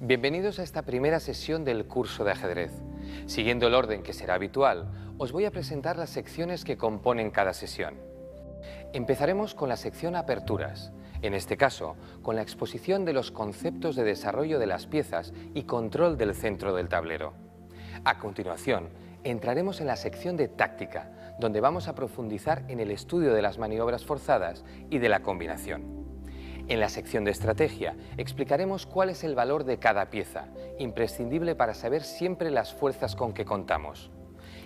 Bienvenidos a esta primera sesión del curso de ajedrez. Siguiendo el orden que será habitual, os voy a presentar las secciones que componen cada sesión. Empezaremos con la sección Aperturas, en este caso, con la exposición de los conceptos de desarrollo de las piezas y control del centro del tablero. A continuación, entraremos en la sección de Táctica, donde vamos a profundizar en el estudio de las maniobras forzadas y de la combinación. En la sección de Estrategia explicaremos cuál es el valor de cada pieza, imprescindible para saber siempre las fuerzas con que contamos.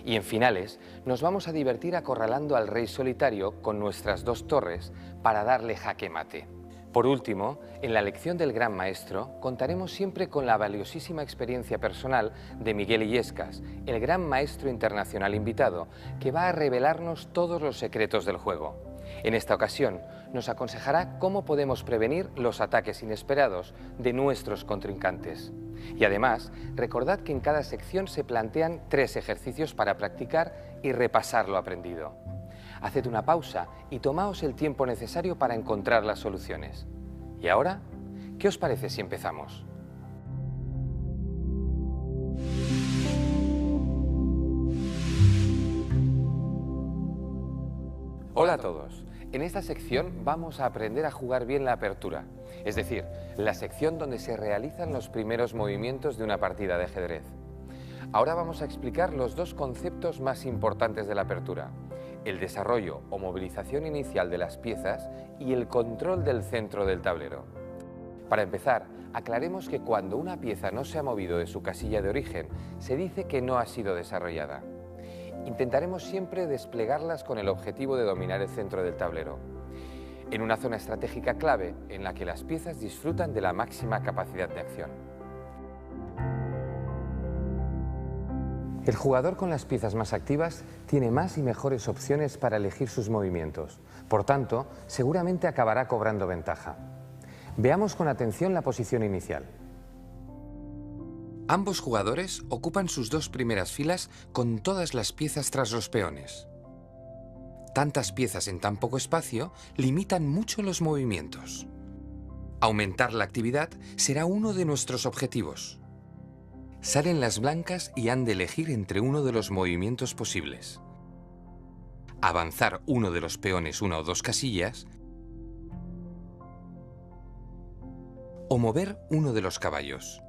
Y en Finales nos vamos a divertir acorralando al rey solitario con nuestras dos torres para darle jaque mate. Por último, en la lección del Gran Maestro contaremos siempre con la valiosísima experiencia personal de Miguel Illescas, el Gran Maestro internacional invitado, que va a revelarnos todos los secretos del juego. En esta ocasión nos aconsejará cómo podemos prevenir los ataques inesperados de nuestros contrincantes. Y además, recordad que en cada sección se plantean 3 ejercicios para practicar y repasar lo aprendido. Haced una pausa y tomaos el tiempo necesario para encontrar las soluciones. ¿Y ahora? ¿Qué os parece si empezamos? Hola a todos. En esta sección vamos a aprender a jugar bien la apertura, es decir, la sección donde se realizan los primeros movimientos de una partida de ajedrez. Ahora vamos a explicar los 2 conceptos más importantes de la apertura: el desarrollo o movilización inicial de las piezas y el control del centro del tablero. Para empezar, aclaremos que cuando una pieza no se ha movido de su casilla de origen, se dice que no ha sido desarrollada. Intentaremos siempre desplegarlas con el objetivo de dominar el centro del tablero, en una zona estratégica clave en la que las piezas disfrutan de la máxima capacidad de acción. El jugador con las piezas más activas tiene más y mejores opciones para elegir sus movimientos. Por tanto, seguramente acabará cobrando ventaja. Veamos con atención la posición inicial. Ambos jugadores ocupan sus 2 primeras filas con todas las piezas tras los peones. Tantas piezas en tan poco espacio limitan mucho los movimientos. Aumentar la actividad será uno de nuestros objetivos. Salen las blancas y han de elegir entre uno de los movimientos posibles: avanzar uno de los peones 1 o 2 casillas o mover uno de los caballos.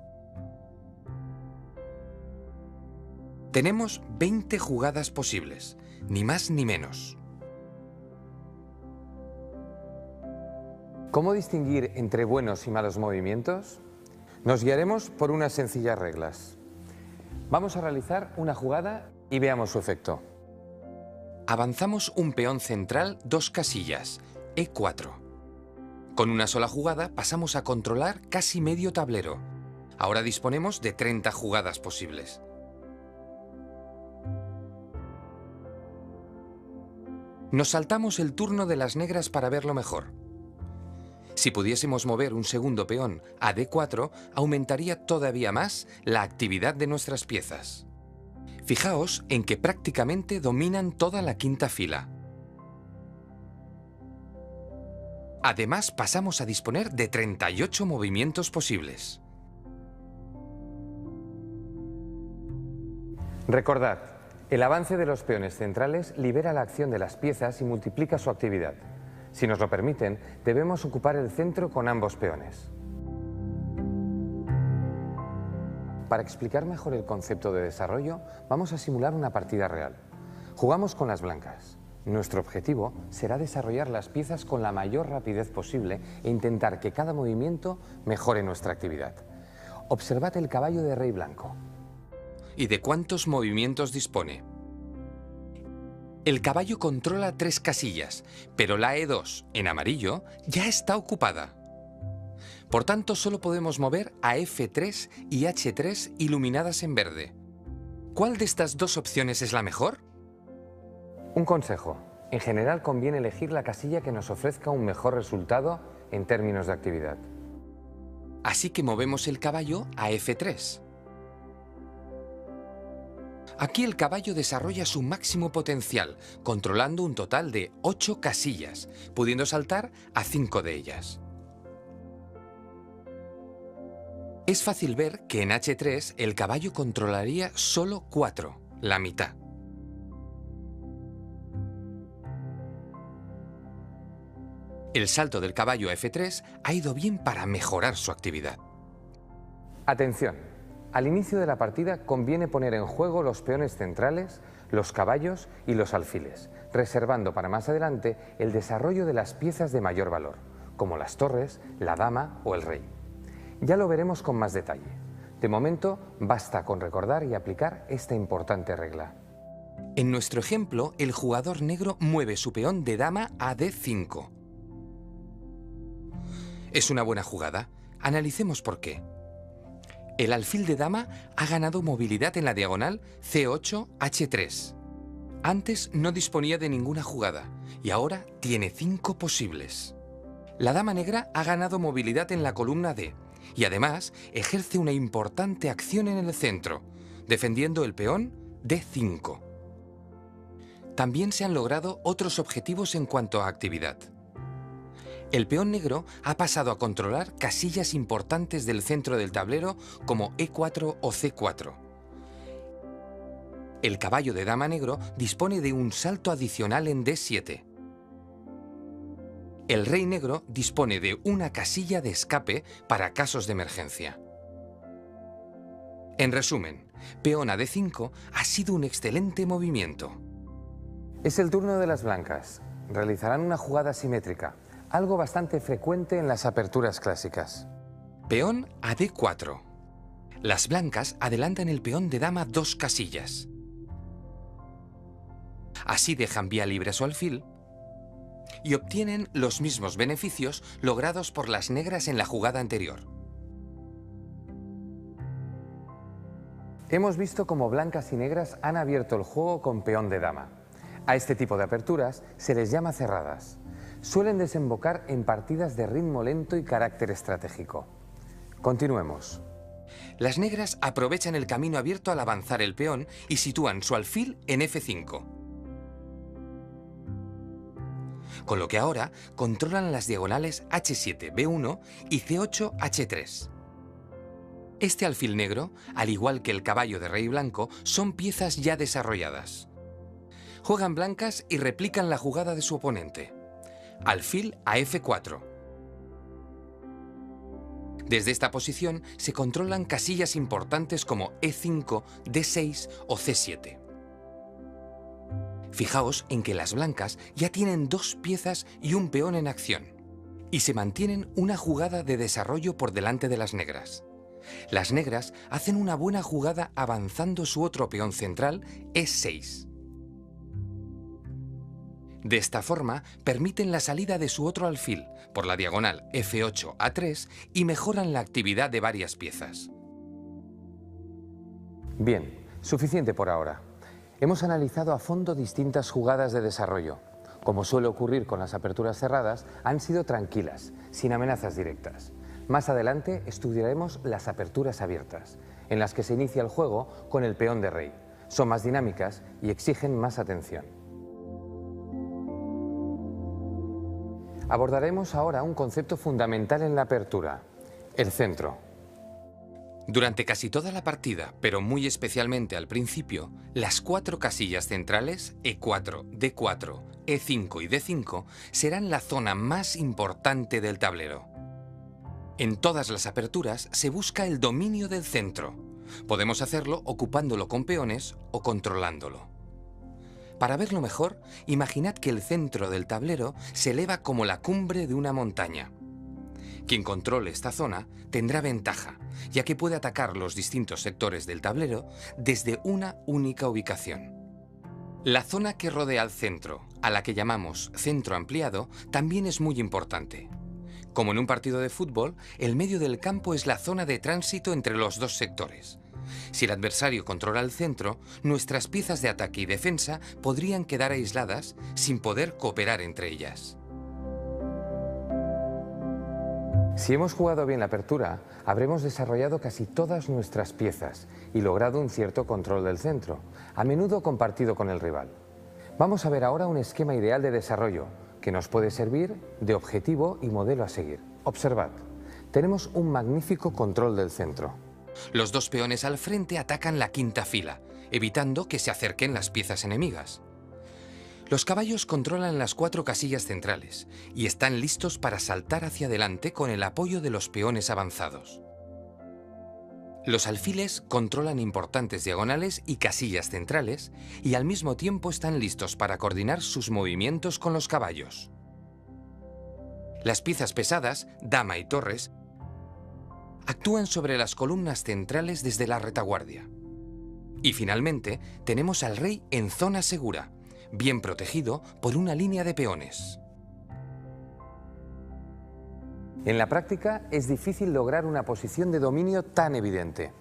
Tenemos 20 jugadas posibles, ni más ni menos. ¿Cómo distinguir entre buenos y malos movimientos? Nos guiaremos por unas sencillas reglas. Vamos a realizar una jugada y veamos su efecto. Avanzamos un peón central 2 casillas, E4. Con una sola jugada pasamos a controlar casi medio tablero. Ahora disponemos de 30 jugadas posibles. Nos saltamos el turno de las negras para verlo mejor. Si pudiésemos mover un segundo peón a D4, aumentaría todavía más la actividad de nuestras piezas. Fijaos en que prácticamente dominan toda la quinta fila. Además, pasamos a disponer de 38 movimientos posibles. Recordad, el avance de los peones centrales libera la acción de las piezas y multiplica su actividad. Si nos lo permiten, debemos ocupar el centro con ambos peones. Para explicar mejor el concepto de desarrollo, vamos a simular una partida real. Jugamos con las blancas. Nuestro objetivo será desarrollar las piezas con la mayor rapidez posible e intentar que cada movimiento mejore nuestra actividad. Observad el caballo de rey blanco. ¿Y de cuántos movimientos dispone? El caballo controla 3 casillas, pero la E2, en amarillo, ya está ocupada. Por tanto, solo podemos mover a F3 y H3 iluminadas en verde. ¿Cuál de estas 2 opciones es la mejor? Un consejo. En general conviene elegir la casilla que nos ofrezca un mejor resultado en términos de actividad. Así que movemos el caballo a F3. Aquí el caballo desarrolla su máximo potencial, controlando un total de 8 casillas, pudiendo saltar a 5 de ellas. Es fácil ver que en H3 el caballo controlaría solo 4, la mitad. El salto del caballo a F3 ha ido bien para mejorar su actividad. Atención, al inicio de la partida conviene poner en juego los peones centrales, los caballos y los alfiles, reservando para más adelante el desarrollo de las piezas de mayor valor, como las torres, la dama o el rey. Ya lo veremos con más detalle. De momento, basta con recordar y aplicar esta importante regla. En nuestro ejemplo, el jugador negro mueve su peón de dama a D5. Es una buena jugada. Analicemos por qué. El alfil de dama ha ganado movilidad en la diagonal C8-H3. Antes no disponía de ninguna jugada y ahora tiene 5 posibles. La dama negra ha ganado movilidad en la columna D y además ejerce una importante acción en el centro, defendiendo el peón D5. También se han logrado otros objetivos en cuanto a actividad. El peón negro ha pasado a controlar casillas importantes del centro del tablero como E4 o C4. El caballo de dama negro dispone de un salto adicional en D7. El rey negro dispone de una casilla de escape para casos de emergencia. En resumen, peón a D5 ha sido un excelente movimiento. Es el turno de las blancas. Realizarán una jugada simétrica, algo bastante frecuente en las aperturas clásicas. Peón a D4. Las blancas adelantan el peón de dama 2 casillas. Así dejan vía libre a su alfil y obtienen los mismos beneficios logrados por las negras en la jugada anterior. Hemos visto cómo blancas y negras han abierto el juego con peón de dama. A este tipo de aperturas se les llama cerradas. Suelen desembocar en partidas de ritmo lento y carácter estratégico. Continuemos. Las negras aprovechan el camino abierto al avanzar el peón y sitúan su alfil en F5. Con lo que ahora controlan las diagonales H7, B1 y C8, H3. Este alfil negro, al igual que el caballo de rey blanco, son piezas ya desarrolladas. Juegan blancas y replican la jugada de su oponente. Alfil a F4. Desde esta posición se controlan casillas importantes como E5, D6 o C7. Fijaos en que las blancas ya tienen 2 piezas y un peón en acción, y se mantienen una jugada de desarrollo por delante de las negras. Las negras hacen una buena jugada avanzando su otro peón central, E6. De esta forma, permiten la salida de su otro alfil por la diagonal F8 a 3 y mejoran la actividad de varias piezas. Bien, suficiente por ahora. Hemos analizado a fondo distintas jugadas de desarrollo. Como suele ocurrir con las aperturas cerradas, han sido tranquilas, sin amenazas directas. Más adelante estudiaremos las aperturas abiertas, en las que se inicia el juego con el peón de rey. Son más dinámicas y exigen más atención. Abordaremos ahora un concepto fundamental en la apertura, el centro. Durante casi toda la partida, pero muy especialmente al principio, las 4 casillas centrales, E4, D4, E5 y D5, serán la zona más importante del tablero. En todas las aperturas se busca el dominio del centro. Podemos hacerlo ocupándolo con peones o controlándolo. Para verlo mejor, imaginad que el centro del tablero se eleva como la cumbre de una montaña. Quien controle esta zona tendrá ventaja, ya que puede atacar los distintos sectores del tablero desde una única ubicación. La zona que rodea al centro, a la que llamamos centro ampliado, también es muy importante. Como en un partido de fútbol, el medio del campo es la zona de tránsito entre los 2 sectores. Si el adversario controla el centro, nuestras piezas de ataque y defensa podrían quedar aisladas sin poder cooperar entre ellas. Si hemos jugado bien la apertura, habremos desarrollado casi todas nuestras piezas y logrado un cierto control del centro, a menudo compartido con el rival. Vamos a ver ahora un esquema ideal de desarrollo que nos puede servir de objetivo y modelo a seguir. Observad. tenemos un magnífico control del centro. Los dos peones al frente atacan la quinta fila, evitando que se acerquen las piezas enemigas. Los caballos controlan las 4 casillas centrales y están listos para saltar hacia adelante con el apoyo de los peones avanzados. Los alfiles controlan importantes diagonales y casillas centrales y al mismo tiempo están listos para coordinar sus movimientos con los caballos. Las piezas pesadas, dama y torres, actúan sobre las columnas centrales desde la retaguardia. Y finalmente tenemos al rey en zona segura, bien protegido por una línea de peones. En la práctica es difícil lograr una posición de dominio tan evidente,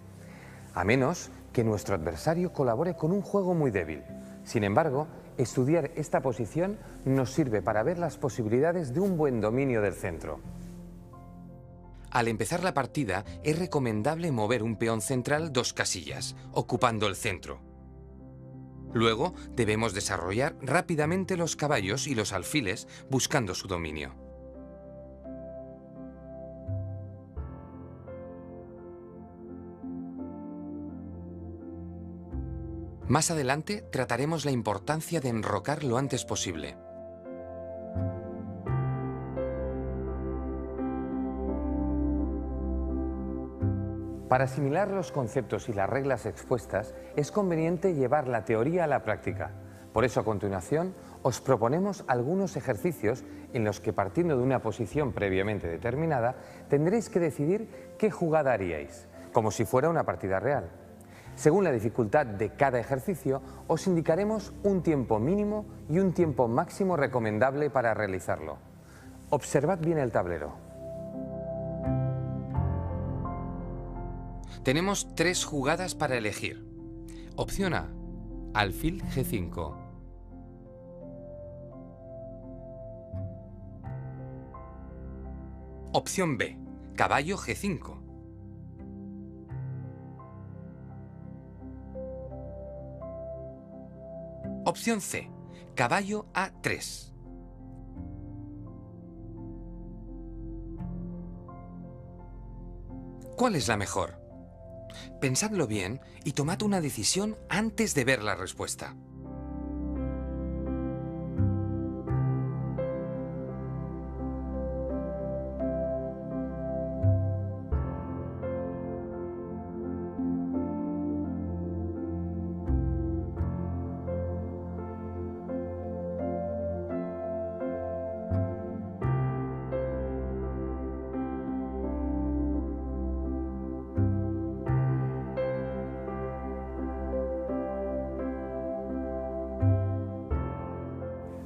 a menos que nuestro adversario colabore con un juego muy débil. Sin embargo, estudiar esta posición nos sirve para ver las posibilidades de un buen dominio del centro. Al empezar la partida, es recomendable mover un peón central 2 casillas, ocupando el centro. Luego, debemos desarrollar rápidamente los caballos y los alfiles buscando su dominio. Más adelante trataremos la importancia de enrocar lo antes posible. Para asimilar los conceptos y las reglas expuestas, es conveniente llevar la teoría a la práctica. Por eso, a continuación, os proponemos algunos ejercicios en los que, partiendo de una posición previamente determinada, tendréis que decidir qué jugada haríais, como si fuera una partida real. Según la dificultad de cada ejercicio, os indicaremos un tiempo mínimo y un tiempo máximo recomendable para realizarlo. Observad bien el tablero. Tenemos 3 jugadas para elegir. Opción A, alfil G5. Opción B, caballo G5. Opción C, caballo A3. ¿Cuál es la mejor? Pensadlo bien y tomad una decisión antes de ver la respuesta.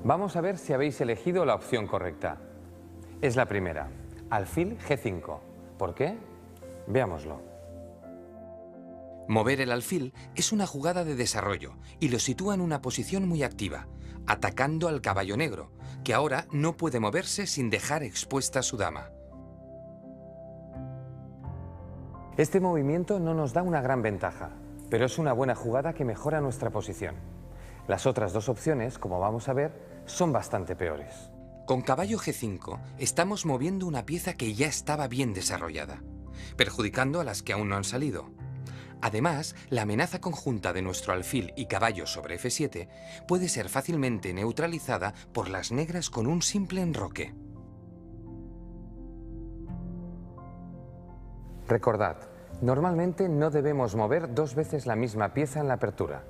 Vamos a ver si habéis elegido la opción correcta. Es la primera, alfil G5. ¿Por qué? Veámoslo. Mover el alfil es una jugada de desarrollo y lo sitúa en una posición muy activa, atacando al caballo negro, que ahora no puede moverse sin dejar expuesta su dama. Este movimiento no nos da una gran ventaja, pero es una buena jugada que mejora nuestra posición. Las otras 2 opciones, como vamos a ver, son bastante peores. Con caballo G5 estamos moviendo una pieza que ya estaba bien desarrollada, perjudicando a las que aún no han salido. Además, la amenaza conjunta de nuestro alfil y caballo sobre F7 puede ser fácilmente neutralizada por las negras con un simple enroque. Recordad, normalmente no debemos mover 2 veces la misma pieza en la apertura.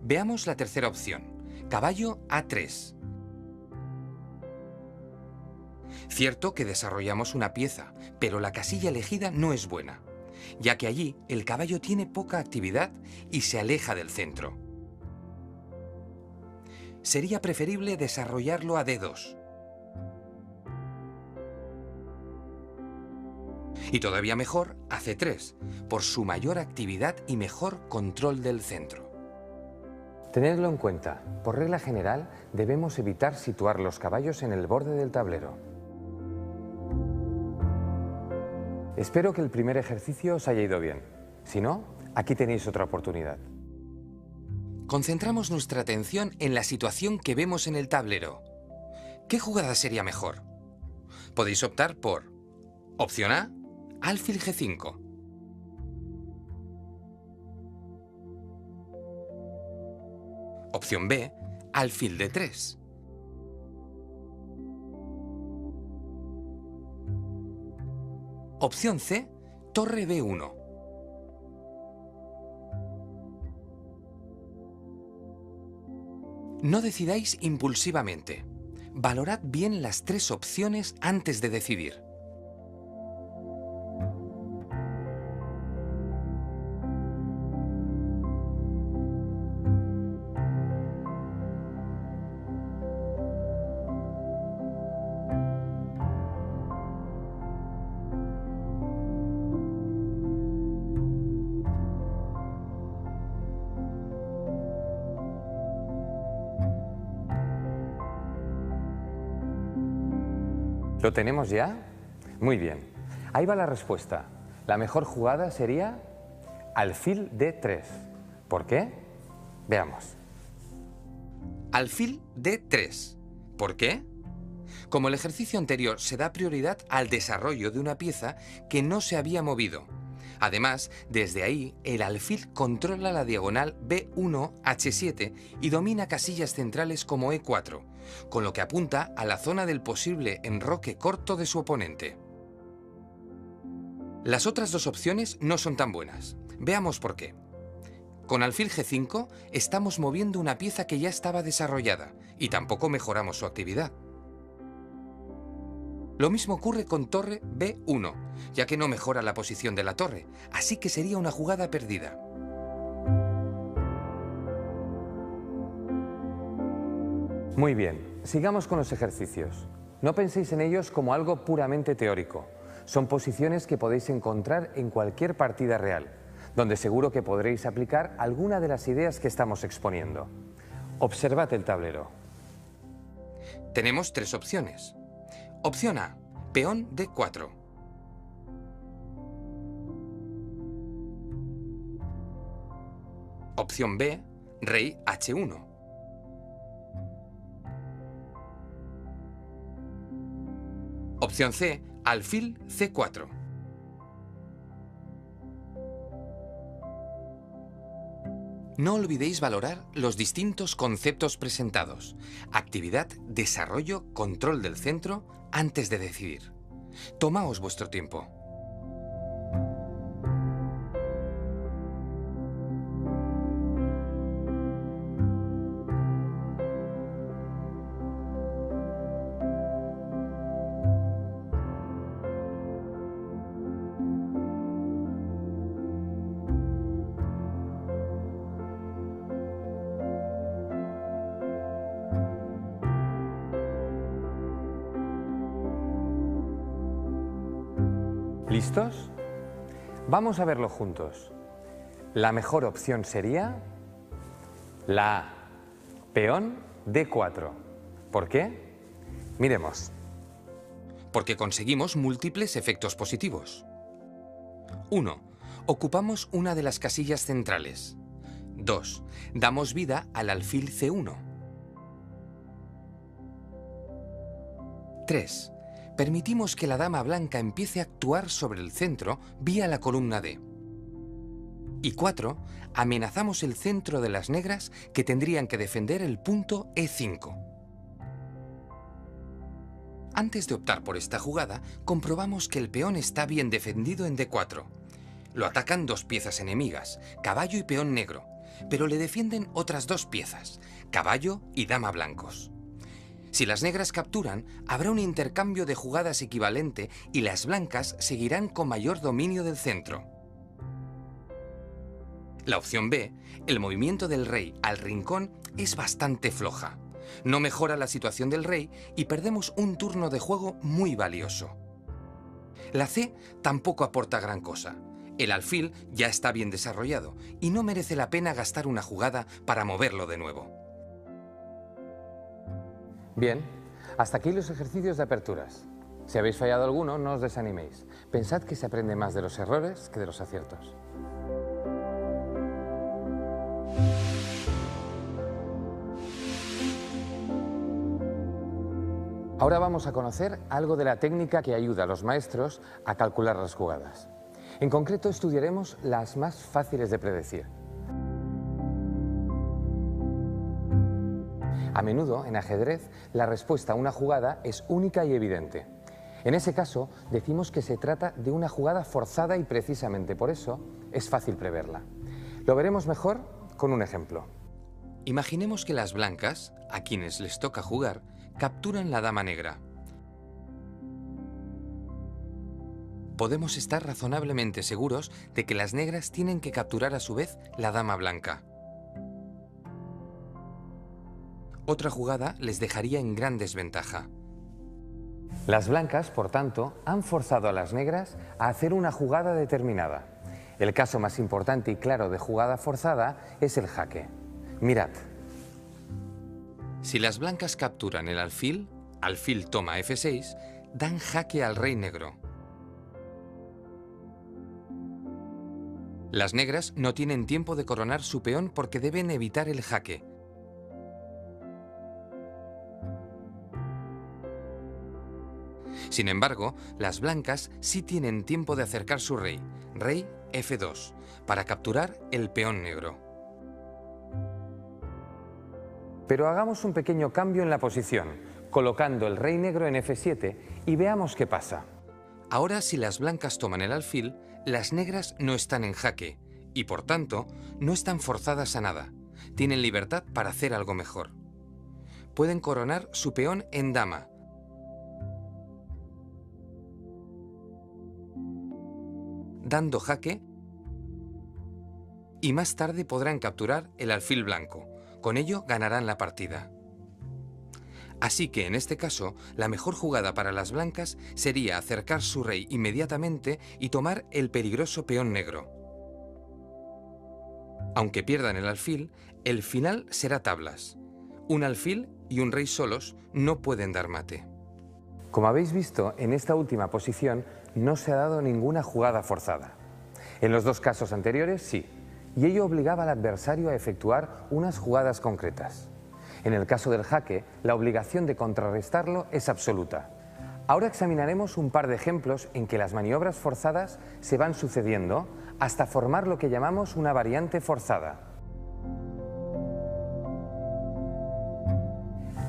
Veamos la tercera opción, caballo A3. Cierto que desarrollamos una pieza, pero la casilla elegida no es buena, ya que allí el caballo tiene poca actividad y se aleja del centro. Sería preferible desarrollarlo a D2. Y todavía mejor a C3, por su mayor actividad y mejor control del centro. Tenedlo en cuenta, por regla general debemos evitar situar los caballos en el borde del tablero. Espero que el primer ejercicio os haya ido bien. Si no, aquí tenéis otra oportunidad. Concentramos nuestra atención en la situación que vemos en el tablero. ¿Qué jugada sería mejor? Podéis optar por Opción A, alfil G5. Opción B, alfil D3. Opción C, torre B1. No decidáis impulsivamente. Valorad bien las tres opciones antes de decidir. ¿Lo tenemos ya? Muy bien. Ahí va la respuesta. La mejor jugada sería alfil D3. ¿Por qué? Veamos. Alfil D3. ¿Por qué? Como el ejercicio anterior se da prioridad al desarrollo de una pieza que no se había movido. Además, desde ahí, el alfil controla la diagonal B1-H7 y domina casillas centrales como E4, con lo que apunta a la zona del posible enroque corto de su oponente. Las otras dos opciones no son tan buenas. Veamos por qué. Con alfil G5 estamos moviendo una pieza que ya estaba desarrollada y tampoco mejoramos su actividad. Lo mismo ocurre con torre B1, ya que no mejora la posición de la torre, así que sería una jugada perdida. Muy bien, sigamos con los ejercicios. No penséis en ellos como algo puramente teórico. Son posiciones que podéis encontrar en cualquier partida real, donde seguro que podréis aplicar alguna de las ideas que estamos exponiendo. Observad el tablero. Tenemos tres opciones. Opción A, peón D4. Opción B, rey H1. Opción C, alfil C4. No olvidéis valorar los distintos conceptos presentados: actividad, desarrollo, control del centro, antes de decidir. Tomaos vuestro tiempo. ¿Listos? Vamos a verlo juntos. La mejor opción sería la A, peón D4. ¿Por qué? Miremos. Porque conseguimos múltiples efectos positivos. 1. Ocupamos una de las casillas centrales. 2. Damos vida al alfil C1. 3. Permitimos que la dama blanca empiece a actuar sobre el centro vía la columna D. Y 4. Amenazamos el centro de las negras que tendrían que defender el punto E5. Antes de optar por esta jugada, comprobamos que el peón está bien defendido en D4. Lo atacan dos piezas enemigas, caballo y peón negro, pero le defienden otras dos piezas, caballo y dama blancos. Si las negras capturan, habrá un intercambio de jugadas equivalente y las blancas seguirán con mayor dominio del centro. La opción B, el movimiento del rey al rincón, es bastante floja. No mejora la situación del rey y perdemos un turno de juego muy valioso. La C tampoco aporta gran cosa. El alfil ya está bien desarrollado y no merece la pena gastar una jugada para moverlo de nuevo. Bien, hasta aquí los ejercicios de aperturas. Si habéis fallado alguno, no os desaniméis. Pensad que se aprende más de los errores que de los aciertos. Ahora vamos a conocer algo de la técnica que ayuda a los maestros a calcular las jugadas. En concreto, estudiaremos las más fáciles de predecir. A menudo, en ajedrez, la respuesta a una jugada es única y evidente. En ese caso, decimos que se trata de una jugada forzada y precisamente por eso es fácil preverla. Lo veremos mejor con un ejemplo. Imaginemos que las blancas, a quienes les toca jugar, capturan la dama negra. Podemos estar razonablemente seguros de que las negras tienen que capturar a su vez la dama blanca. Otra jugada les dejaría en gran desventaja. Las blancas, por tanto, han forzado a las negras a hacer una jugada determinada. El caso más importante y claro de jugada forzada es el jaque. Mirad. Si las blancas capturan el alfil toma F6, dan jaque al rey negro. Las negras no tienen tiempo de coronar su peón porque deben evitar el jaque. Sin embargo, las blancas sí tienen tiempo de acercar su rey, rey F2, para capturar el peón negro. Pero hagamos un pequeño cambio en la posición, colocando el rey negro en F7 y veamos qué pasa. Ahora, si las blancas toman el alfil, las negras no están en jaque y, por tanto, no están forzadas a nada. Tienen libertad para hacer algo mejor. Pueden coronar su peón en dama. Dando jaque, y más tarde podrán capturar el alfil blanco. Con ello ganarán la partida. Así que en este caso, la mejor jugada para las blancas sería acercar su rey inmediatamente y tomar el peligroso peón negro. Aunque pierdan el alfil, el final será tablas. Un alfil y un rey solos no pueden dar mate. Como habéis visto, en esta última posición no se ha dado ninguna jugada forzada. En los dos casos anteriores, sí, y ello obligaba al adversario a efectuar unas jugadas concretas. En el caso del jaque, la obligación de contrarrestarlo es absoluta. Ahora examinaremos un par de ejemplos en que las maniobras forzadas se van sucediendo hasta formar lo que llamamos una variante forzada.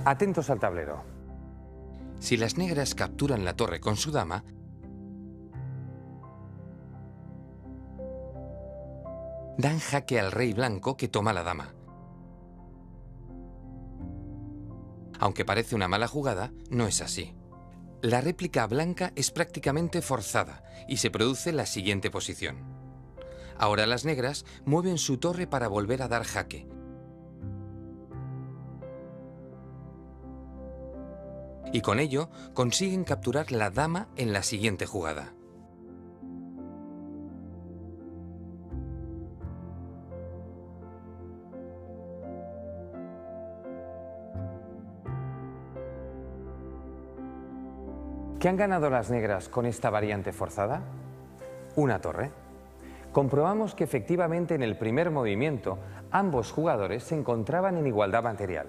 Atentos al tablero. Si las negras capturan la torre con su dama, dan jaque al rey blanco que toma la dama. Aunque parece una mala jugada, no es así. La réplica blanca es prácticamente forzada y se produce la siguiente posición. Ahora las negras mueven su torre para volver a dar jaque. Y con ello consiguen capturar la dama en la siguiente jugada. ¿Qué han ganado las negras con esta variante forzada? Una torre. Comprobamos que efectivamente en el primer movimiento ambos jugadores se encontraban en igualdad material.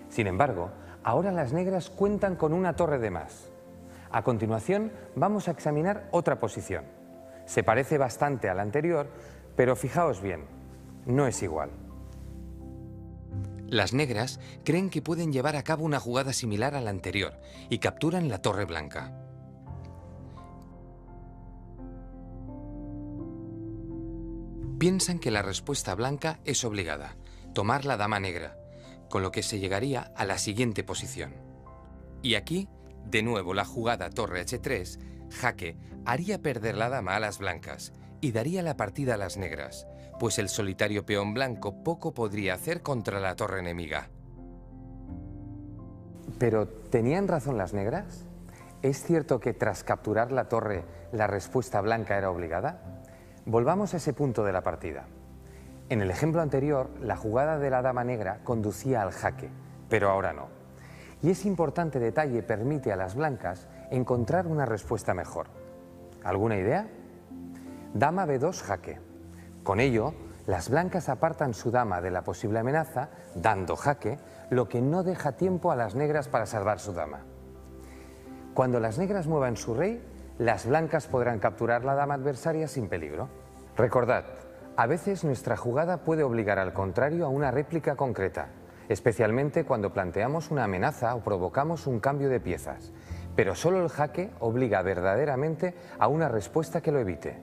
Sin embargo, ahora las negras cuentan con una torre de más. A continuación vamos a examinar otra posición. Se parece bastante a la anterior, pero fijaos bien, no es igual. Las negras creen que pueden llevar a cabo una jugada similar a la anterior y capturan la torre blanca. Piensan que la respuesta blanca es obligada, tomar la dama negra, con lo que se llegaría a la siguiente posición. Y aquí, de nuevo la jugada torre H3, jaque, haría perder la dama a las blancas y daría la partida a las negras, pues el solitario peón blanco poco podría hacer contra la torre enemiga. ¿Pero tenían razón las negras? ¿Es cierto que tras capturar la torre la respuesta blanca era obligada? Volvamos a ese punto de la partida. En el ejemplo anterior, la jugada de la dama negra conducía al jaque, pero ahora no. Y ese importante detalle permite a las blancas encontrar una respuesta mejor. ¿Alguna idea? Dama B2 jaque. Con ello, las blancas apartan su dama de la posible amenaza, dando jaque, lo que no deja tiempo a las negras para salvar su dama. Cuando las negras muevan su rey, las blancas podrán capturar la dama adversaria sin peligro. Recordad, a veces nuestra jugada puede obligar al contrario a una réplica concreta, especialmente cuando planteamos una amenaza o provocamos un cambio de piezas. Pero solo el jaque obliga verdaderamente a una respuesta que lo evite.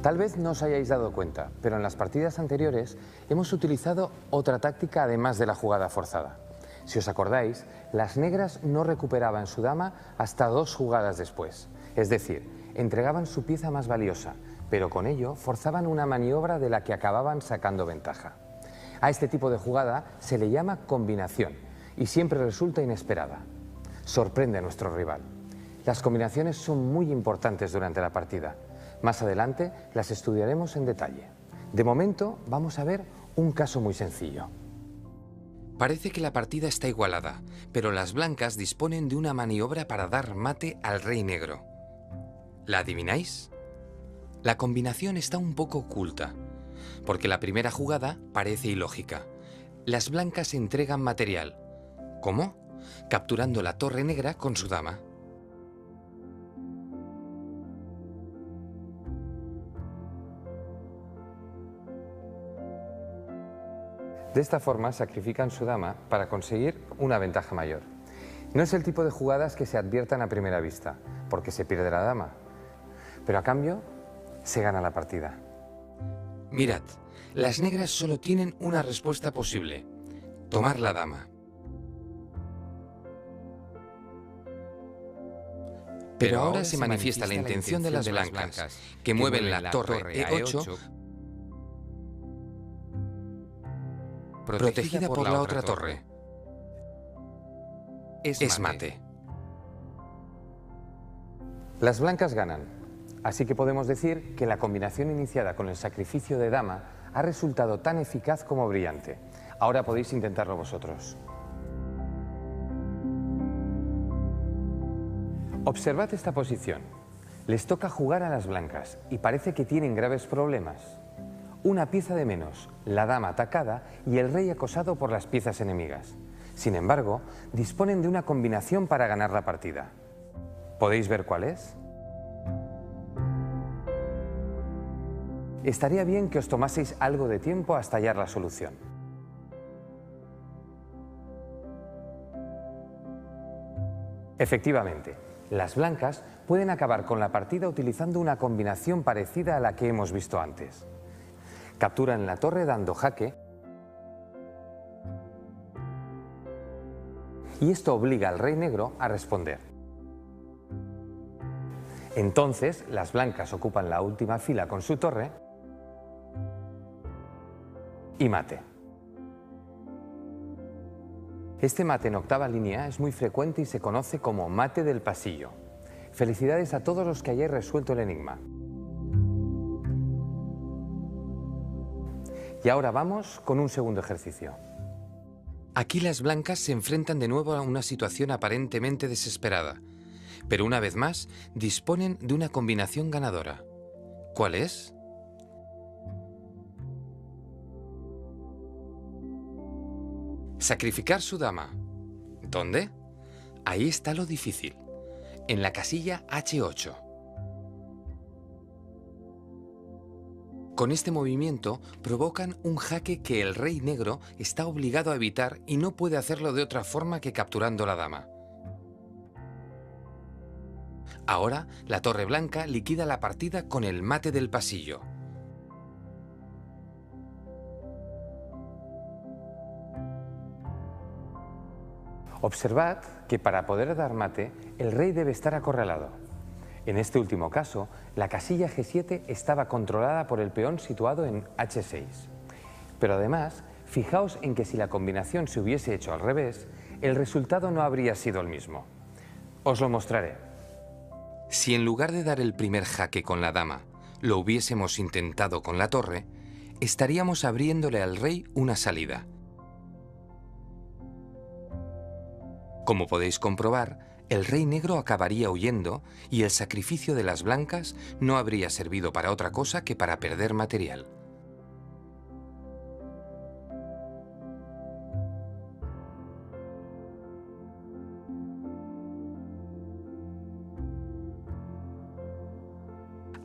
Tal vez no os hayáis dado cuenta, pero en las partidas anteriores hemos utilizado otra táctica además de la jugada forzada. Si os acordáis, las negras no recuperaban su dama hasta 2 jugadas después. Es decir, entregaban su pieza más valiosa, pero con ello forzaban una maniobra de la que acababan sacando ventaja. A este tipo de jugada se le llama combinación y siempre resulta inesperada. Sorprende a nuestro rival. Las combinaciones son muy importantes durante la partida. Más adelante las estudiaremos en detalle. De momento vamos a ver un caso muy sencillo. Parece que la partida está igualada, pero las blancas disponen de una maniobra para dar mate al rey negro. ¿La adivináis? La combinación está un poco oculta, porque la primera jugada parece ilógica. Las blancas entregan material. ¿Cómo? Capturando la torre negra con su dama. De esta forma sacrifican su dama para conseguir una ventaja mayor. No es el tipo de jugadas que se adviertan a primera vista, porque se pierde la dama, pero a cambio se gana la partida. Mirad, las negras solo tienen una respuesta posible: tomar la dama. Pero ahora se manifiesta la intención de las blancas, que mueven la torre E8, protegida por la otra torre. Es mate. Las blancas ganan, así que podemos decir que la combinación iniciada con el sacrificio de dama ha resultado tan eficaz como brillante. Ahora podéis intentarlo vosotros. Observad esta posición. Les toca jugar a las blancas y parece que tienen graves problemas. Una pieza de menos, la dama atacada y el rey acosado por las piezas enemigas. Sin embargo, disponen de una combinación para ganar la partida. ¿Podéis ver cuál es? Estaría bien que os tomaseis algo de tiempo hasta hallar la solución. Efectivamente, las blancas pueden acabar con la partida utilizando una combinación parecida a la que hemos visto antes. Capturan la torre dando jaque y esto obliga al rey negro a responder. Entonces, las blancas ocupan la última fila con su torre y mate. Este mate en octava línea es muy frecuente y se conoce como mate del pasillo. Felicidades a todos los que hayáis resuelto el enigma. Y ahora vamos con un segundo ejercicio. Aquí las blancas se enfrentan de nuevo a una situación aparentemente desesperada, pero una vez más disponen de una combinación ganadora. ¿Cuál es? Sacrificar su dama. ¿Dónde? Ahí está lo difícil, en la casilla H8. Con este movimiento provocan un jaque que el rey negro está obligado a evitar y no puede hacerlo de otra forma que capturando la dama. Ahora la torre blanca liquida la partida con el mate del pasillo. Observad que para poder dar mate, el rey debe estar acorralado. En este último caso, la casilla G7 estaba controlada por el peón situado en H6. Pero además, fijaos en que si la combinación se hubiese hecho al revés, el resultado no habría sido el mismo. Os lo mostraré. Si en lugar de dar el primer jaque con la dama, lo hubiésemos intentado con la torre, estaríamos abriéndole al rey una salida. Como podéis comprobar, el rey negro acabaría huyendo y el sacrificio de las blancas no habría servido para otra cosa que para perder material.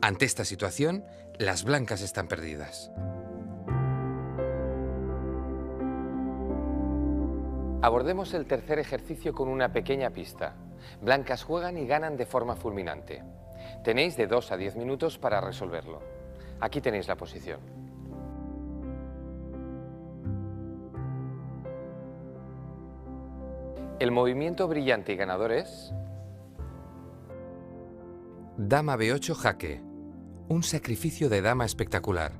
Ante esta situación, las blancas están perdidas. Abordemos el tercer ejercicio con una pequeña pista. Blancas juegan y ganan de forma fulminante. Tenéis de 2 a 10 minutos para resolverlo. Aquí tenéis la posición. El movimiento brillante y ganador es... Dama B8 jaque. Un sacrificio de dama espectacular.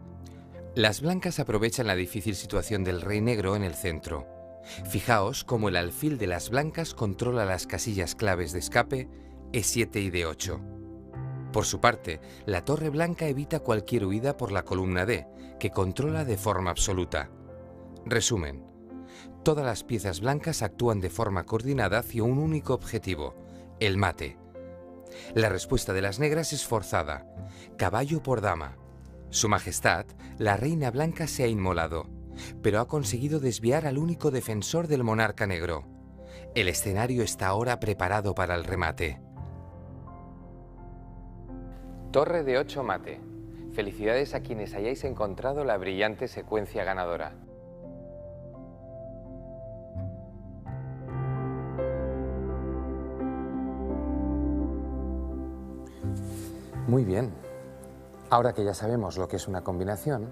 Las blancas aprovechan la difícil situación del rey negro en el centro. Fijaos cómo el alfil de las blancas controla las casillas claves de escape E7 y D8. Por su parte, la torre blanca evita cualquier huida por la columna D, que controla de forma absoluta. Resumen. Todas las piezas blancas actúan de forma coordinada hacia un único objetivo, el mate. La respuesta de las negras es forzada, caballo por dama. Su Majestad, la reina blanca, se ha inmolado, pero ha conseguido desviar al único defensor del monarca negro. El escenario está ahora preparado para el remate. Torre de 8 mate. Felicidades a quienes hayáis encontrado la brillante secuencia ganadora. Muy bien. Ahora que ya sabemos lo que es una combinación,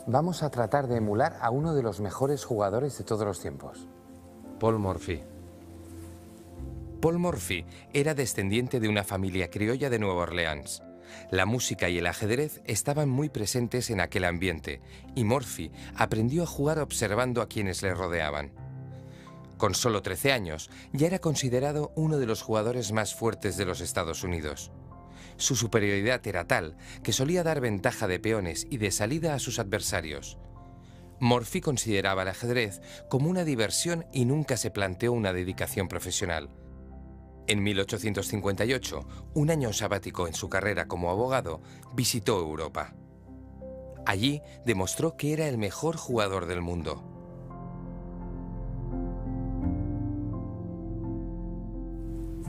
vamos a tratar de emular a uno de los mejores jugadores de todos los tiempos. Paul Morphy. Paul Morphy era descendiente de una familia criolla de Nueva Orleans. La música y el ajedrez estaban muy presentes en aquel ambiente y Morphy aprendió a jugar observando a quienes le rodeaban. Con solo 13 años ya era considerado uno de los jugadores más fuertes de los Estados Unidos. Su superioridad era tal que solía dar ventaja de peones y de salida a sus adversarios. Morphy consideraba el ajedrez como una diversión y nunca se planteó una dedicación profesional. En 1858, un año sabático en su carrera como abogado, visitó Europa. Allí demostró que era el mejor jugador del mundo.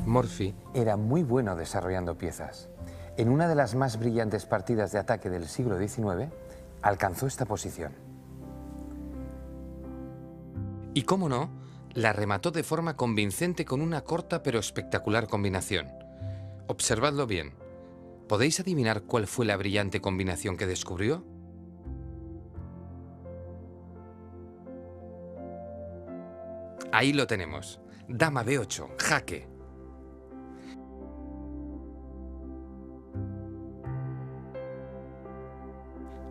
Morphy era muy bueno desarrollando piezas. En una de las más brillantes partidas de ataque del siglo XIX, alcanzó esta posición. Y cómo no, la remató de forma convincente con una corta pero espectacular combinación. Observadlo bien. ¿Podéis adivinar cuál fue la brillante combinación que descubrió? Ahí lo tenemos. Dama B8, jaque.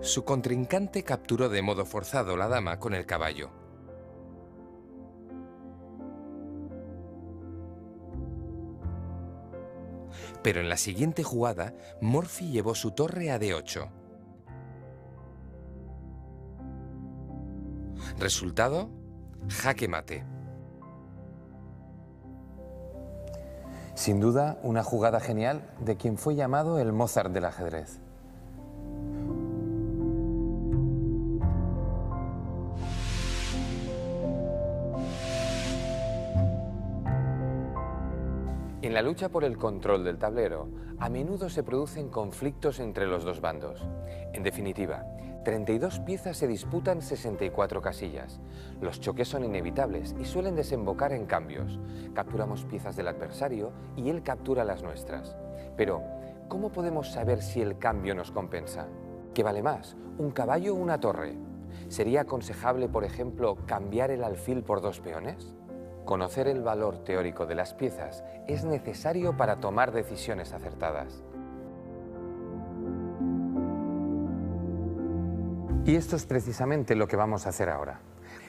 Su contrincante capturó de modo forzado la dama con el caballo. Pero en la siguiente jugada, Morphy llevó su torre a D8. Resultado, jaque mate. Sin duda, una jugada genial de quien fue llamado el Mozart del ajedrez. En la lucha por el control del tablero, a menudo se producen conflictos entre los dos bandos. En definitiva, 32 piezas se disputan 64 casillas. Los choques son inevitables y suelen desembocar en cambios. Capturamos piezas del adversario y él captura las nuestras. Pero, ¿cómo podemos saber si el cambio nos compensa? ¿Qué vale más, un caballo o una torre? ¿Sería aconsejable, por ejemplo, cambiar el alfil por 2 peones? Conocer el valor teórico de las piezas es necesario para tomar decisiones acertadas. Y esto es precisamente lo que vamos a hacer ahora.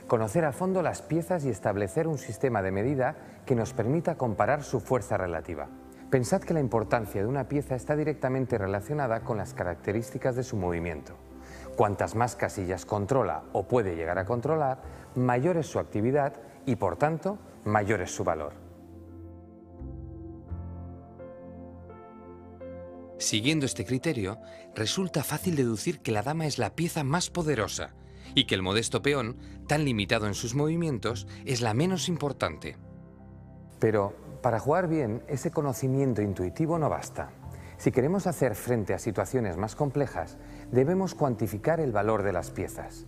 Conocer a fondo las piezas y establecer un sistema de medida que nos permita comparar su fuerza relativa. Pensad que la importancia de una pieza está directamente relacionada con las características de su movimiento. Cuantas más casillas controla o puede llegar a controlar, mayor es su actividad y, por tanto, mayor es su valor. Siguiendo este criterio, resulta fácil deducir que la dama es la pieza más poderosa y que el modesto peón, tan limitado en sus movimientos, es la menos importante. Pero para jugar bien, ese conocimiento intuitivo no basta. Si queremos hacer frente a situaciones más complejas, debemos cuantificar el valor de las piezas.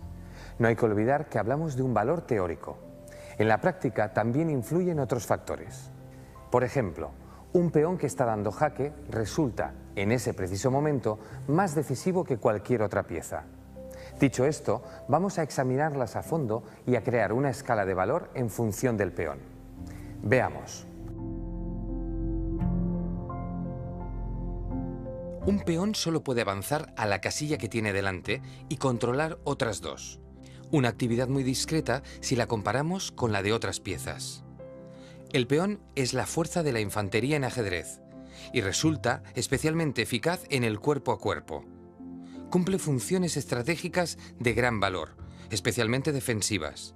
No hay que olvidar que hablamos de un valor teórico. En la práctica también influyen otros factores. Por ejemplo, un peón que está dando jaque resulta, en ese preciso momento, más decisivo que cualquier otra pieza. Dicho esto, vamos a examinarlas a fondo y a crear una escala de valor en función del peón. Veamos. Un peón solo puede avanzar a la casilla que tiene delante y controlar otras dos. Una actividad muy discreta si la comparamos con la de otras piezas. El peón es la fuerza de la infantería en ajedrez y resulta especialmente eficaz en el cuerpo a cuerpo. Cumple funciones estratégicas de gran valor, especialmente defensivas.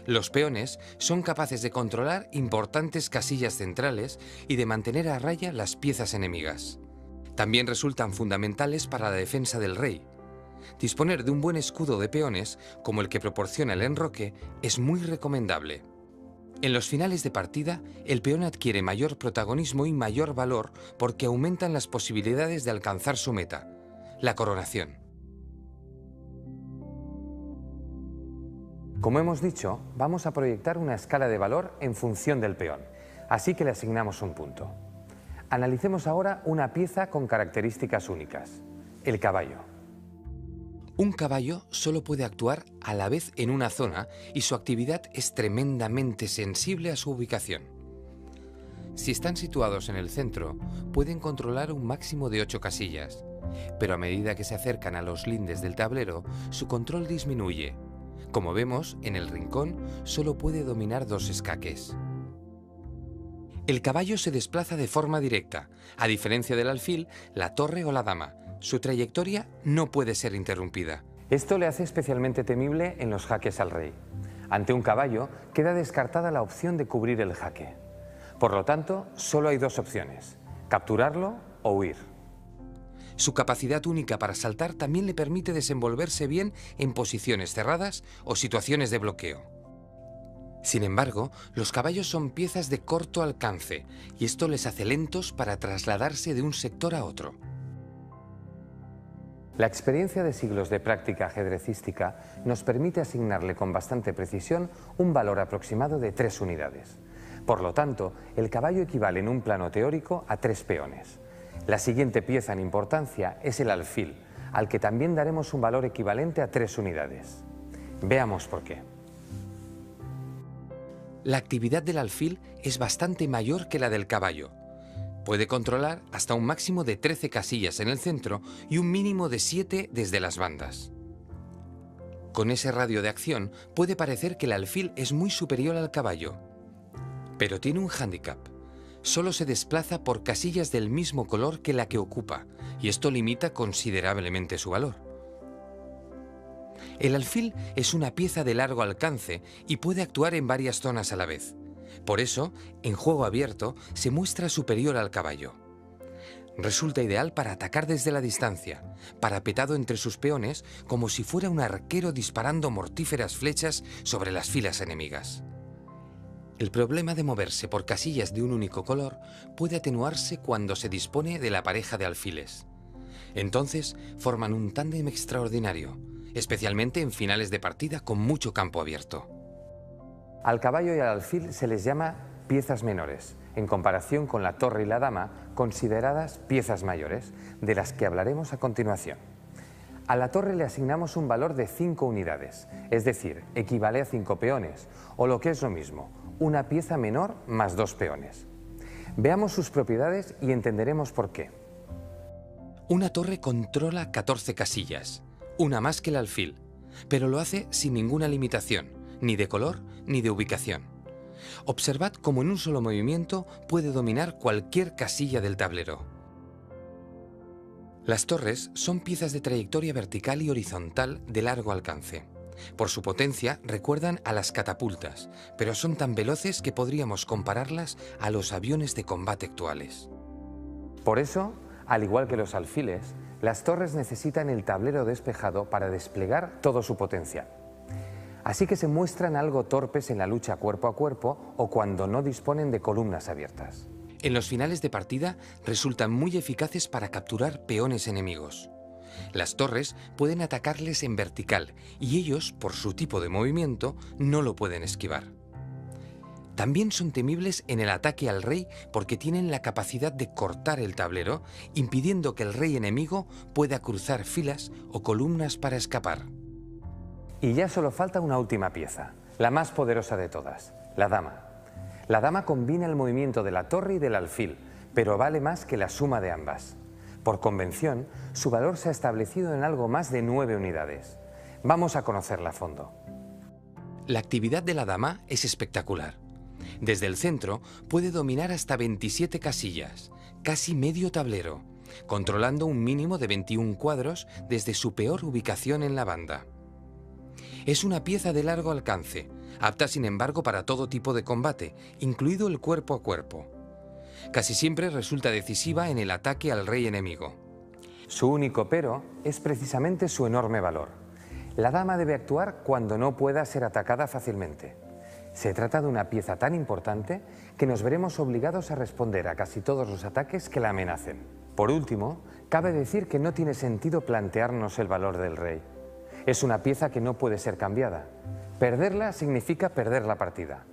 Los peones son capaces de controlar importantes casillas centrales y de mantener a raya las piezas enemigas. También resultan fundamentales para la defensa del rey. Disponer de un buen escudo de peones, como el que proporciona el enroque, es muy recomendable. En los finales de partida, el peón adquiere mayor protagonismo y mayor valor porque aumentan las posibilidades de alcanzar su meta, la coronación. Como hemos dicho, vamos a proyectar una escala de valor en función del peón, así que le asignamos un punto. Analicemos ahora una pieza con características únicas, el caballo. Un caballo solo puede actuar a la vez en una zona y su actividad es tremendamente sensible a su ubicación. Si están situados en el centro, pueden controlar un máximo de 8 casillas, pero a medida que se acercan a los lindes del tablero, su control disminuye. Como vemos, en el rincón solo puede dominar 2 escaques. El caballo se desplaza de forma directa. A diferencia del alfil, la torre o la dama, su trayectoria no puede ser interrumpida. Esto le hace especialmente temible en los jaques al rey. Ante un caballo queda descartada la opción de cubrir el jaque. Por lo tanto, solo hay 2 opciones, capturarlo o huir. Su capacidad única para saltar también le permite desenvolverse bien en posiciones cerradas o situaciones de bloqueo. Sin embargo, los caballos son piezas de corto alcance y esto les hace lentos para trasladarse de un sector a otro. La experiencia de siglos de práctica ajedrecística nos permite asignarle con bastante precisión un valor aproximado de 3 unidades. Por lo tanto, el caballo equivale en un plano teórico a 3 peones. La siguiente pieza en importancia es el alfil, al que también daremos un valor equivalente a 3 unidades. Veamos por qué. La actividad del alfil es bastante mayor que la del caballo. Puede controlar hasta un máximo de 13 casillas en el centro y un mínimo de 7 desde las bandas. Con ese radio de acción puede parecer que el alfil es muy superior al caballo. Pero tiene un hándicap. Solo se desplaza por casillas del mismo color que la que ocupa, y esto limita considerablemente su valor. El alfil es una pieza de largo alcance y puede actuar en varias zonas a la vez. Por eso, en juego abierto, se muestra superior al caballo. Resulta ideal para atacar desde la distancia, parapetado entre sus peones como si fuera un arquero disparando mortíferas flechas sobre las filas enemigas. El problema de moverse por casillas de un único color puede atenuarse cuando se dispone de la pareja de alfiles. Entonces, forman un tándem extraordinario, especialmente en finales de partida con mucho campo abierto. Al caballo y al alfil se les llama piezas menores, en comparación con la torre y la dama, consideradas piezas mayores, de las que hablaremos a continuación. A la torre le asignamos un valor de 5 unidades, es decir, equivale a 5 peones, o lo que es lo mismo, una pieza menor más 2 peones. Veamos sus propiedades y entenderemos por qué. Una torre controla 14 casillas, una más que el alfil, pero lo hace sin ninguna limitación, ni de color ni de ubicación. Observad cómo en un solo movimiento puede dominar cualquier casilla del tablero. Las torres son piezas de trayectoria vertical y horizontal de largo alcance. Por su potencia recuerdan a las catapultas, pero son tan veloces que podríamos compararlas a los aviones de combate actuales. Por eso, al igual que los alfiles, las torres necesitan el tablero despejado para desplegar todo su potencial. Así que se muestran algo torpes en la lucha cuerpo a cuerpo o cuando no disponen de columnas abiertas. En los finales de partida resultan muy eficaces para capturar peones enemigos. Las torres pueden atacarles en vertical y ellos, por su tipo de movimiento, no lo pueden esquivar. También son temibles en el ataque al rey porque tienen la capacidad de cortar el tablero, impidiendo que el rey enemigo pueda cruzar filas o columnas para escapar. Y ya solo falta una última pieza, la más poderosa de todas, la dama. La dama combina el movimiento de la torre y del alfil, pero vale más que la suma de ambas. Por convención, su valor se ha establecido en algo más de 9 unidades. Vamos a conocerla a fondo. La actividad de la dama es espectacular. Desde el centro puede dominar hasta 27 casillas, casi medio tablero, controlando un mínimo de 21 cuadros desde su peor ubicación en la banda. Es una pieza de largo alcance, apta sin embargo para todo tipo de combate, incluido el cuerpo a cuerpo. Casi siempre resulta decisiva en el ataque al rey enemigo. Su único pero es precisamente su enorme valor. La dama debe actuar cuando no pueda ser atacada fácilmente. Se trata de una pieza tan importante que nos veremos obligados a responder a casi todos los ataques que la amenacen. Por último, cabe decir que no tiene sentido plantearnos el valor del rey. Es una pieza que no puede ser cambiada. Perderla significa perder la partida.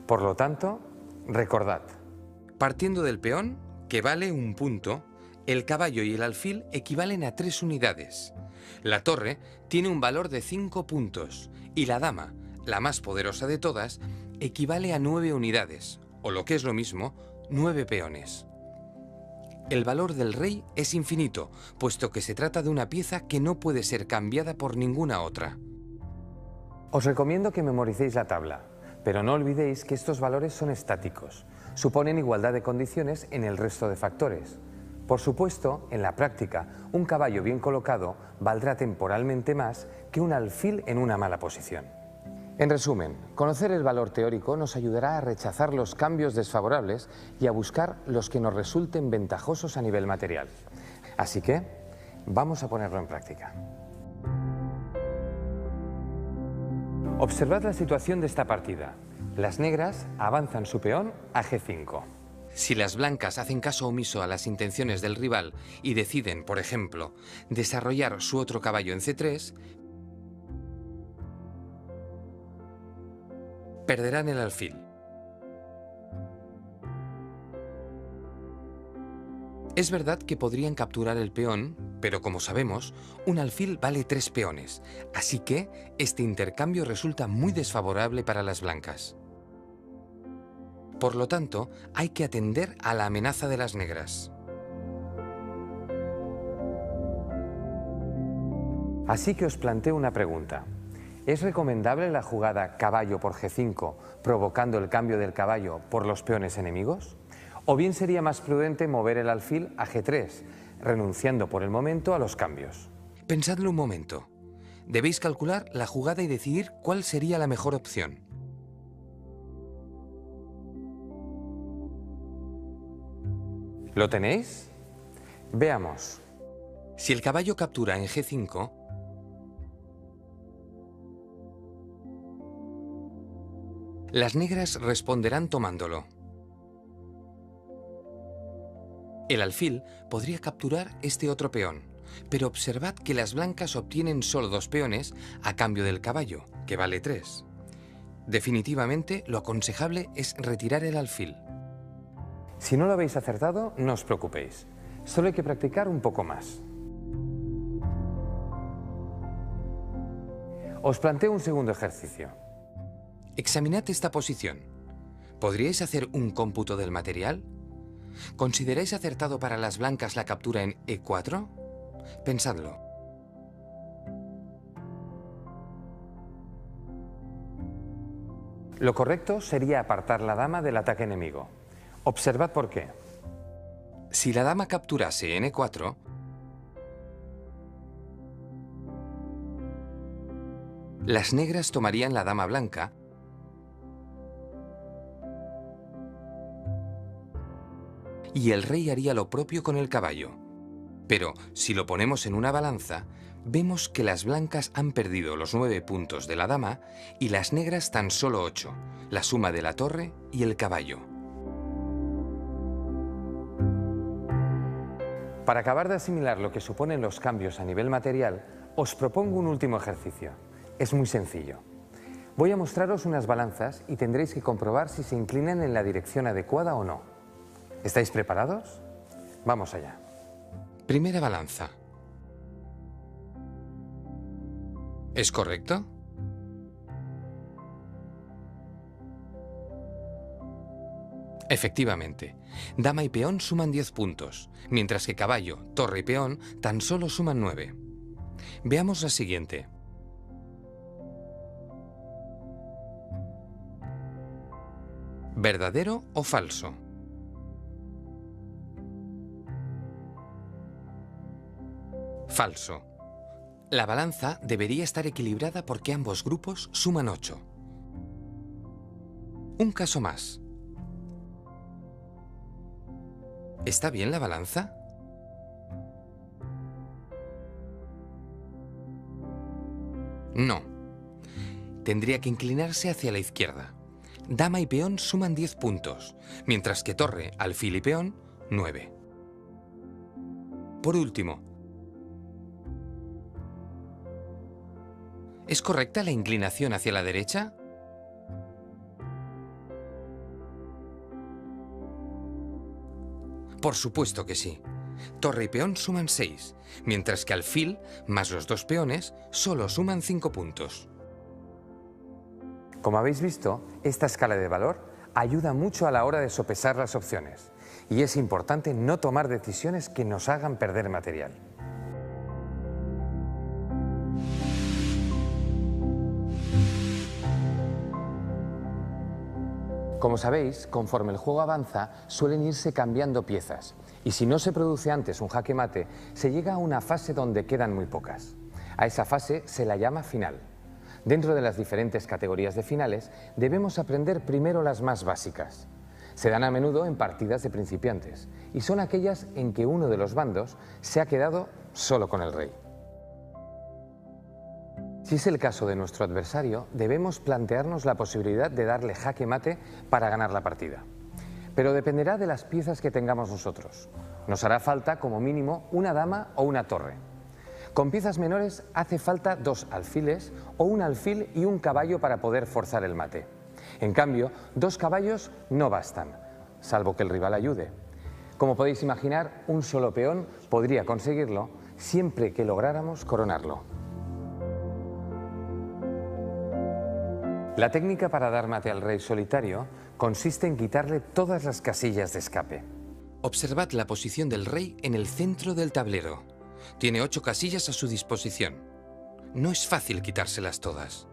Por lo tanto, recordad. Partiendo del peón, que vale 1 punto, el caballo y el alfil equivalen a 3 unidades. La torre tiene un valor de 5 puntos y la dama, la más poderosa de todas, equivale a 9 unidades, o lo que es lo mismo, 9 peones. El valor del rey es infinito, puesto que se trata de una pieza que no puede ser cambiada por ninguna otra. Os recomiendo que memoricéis la tabla, pero no olvidéis que estos valores son estáticos. Suponen igualdad de condiciones en el resto de factores. Por supuesto, en la práctica, un caballo bien colocado valdrá temporalmente más que un alfil en una mala posición. En resumen, conocer el valor teórico nos ayudará a rechazar los cambios desfavorables y a buscar los que nos resulten ventajosos a nivel material. Así que, vamos a ponerlo en práctica. Observad la situación de esta partida. Las negras avanzan su peón a G5. Si las blancas hacen caso omiso a las intenciones del rival y deciden, por ejemplo, desarrollar su otro caballo en C3, perderán el alfil. Es verdad que podrían capturar el peón, pero como sabemos, un alfil vale 3 peones, así que este intercambio resulta muy desfavorable para las blancas. Por lo tanto, hay que atender a la amenaza de las negras. Así que os planteo una pregunta. ¿Es recomendable la jugada caballo por G5 provocando el cambio del caballo por los peones enemigos? ¿O bien sería más prudente mover el alfil a G3, renunciando por el momento a los cambios? Pensadlo un momento. Debéis calcular la jugada y decidir cuál sería la mejor opción. ¿Lo tenéis? Veamos. Si el caballo captura en G5, las negras responderán tomándolo. El alfil podría capturar este otro peón, pero observad que las blancas obtienen solo 2 peones a cambio del caballo, que vale 3. Definitivamente, lo aconsejable es retirar el alfil. Si no lo habéis acertado, no os preocupéis. Solo hay que practicar un poco más. Os planteo un segundo ejercicio. Examinad esta posición. ¿Podríais hacer un cómputo del material? ¿Consideráis acertado para las blancas la captura en E4? Pensadlo. Lo correcto sería apartar la dama del ataque enemigo. Observad por qué. Si la dama capturase en E4, las negras tomarían la dama blanca y el rey haría lo propio con el caballo. Pero si lo ponemos en una balanza, vemos que las blancas han perdido los 9 puntos de la dama y las negras tan solo 8, la suma de la torre y el caballo. Para acabar de asimilar lo que suponen los cambios a nivel material, os propongo un último ejercicio. Es muy sencillo. Voy a mostraros unas balanzas y tendréis que comprobar si se inclinan en la dirección adecuada o no. ¿Estáis preparados? Vamos allá. Primera balanza. ¿Es correcto? Efectivamente, dama y peón suman 10 puntos, mientras que caballo, torre y peón tan solo suman 9. Veamos la siguiente. ¿Verdadero o falso? Falso. La balanza debería estar equilibrada porque ambos grupos suman 8. Un caso más. ¿Está bien la balanza? No. Tendría que inclinarse hacia la izquierda. Dama y peón suman 10 puntos, mientras que torre, alfil y peón, 9. Por último, ¿es correcta la inclinación hacia la derecha? Por supuesto que sí. Torre y peón suman 6, mientras que alfil, más los dos peones, solo suman 5 puntos. Como habéis visto, esta escala de valor ayuda mucho a la hora de sopesar las opciones y es importante no tomar decisiones que nos hagan perder material. Como sabéis, conforme el juego avanza, suelen irse cambiando piezas y si no se produce antes un jaque mate, se llega a una fase donde quedan muy pocas. A esa fase se la llama final. Dentro de las diferentes categorías de finales, debemos aprender primero las más básicas. Se dan a menudo en partidas de principiantes y son aquellas en que uno de los bandos se ha quedado solo con el rey. Si es el caso de nuestro adversario, debemos plantearnos la posibilidad de darle jaque mate para ganar la partida. Pero dependerá de las piezas que tengamos nosotros. Nos hará falta como mínimo una dama o una torre. Con piezas menores hace falta 2 alfiles o un alfil y un caballo para poder forzar el mate. En cambio, 2 caballos no bastan, salvo que el rival ayude. Como podéis imaginar, un solo peón podría conseguirlo siempre que lográramos coronarlo. La técnica para dar mate al rey solitario consiste en quitarle todas las casillas de escape. Observad la posición del rey en el centro del tablero. Tiene 8 casillas a su disposición. No es fácil quitárselas todas.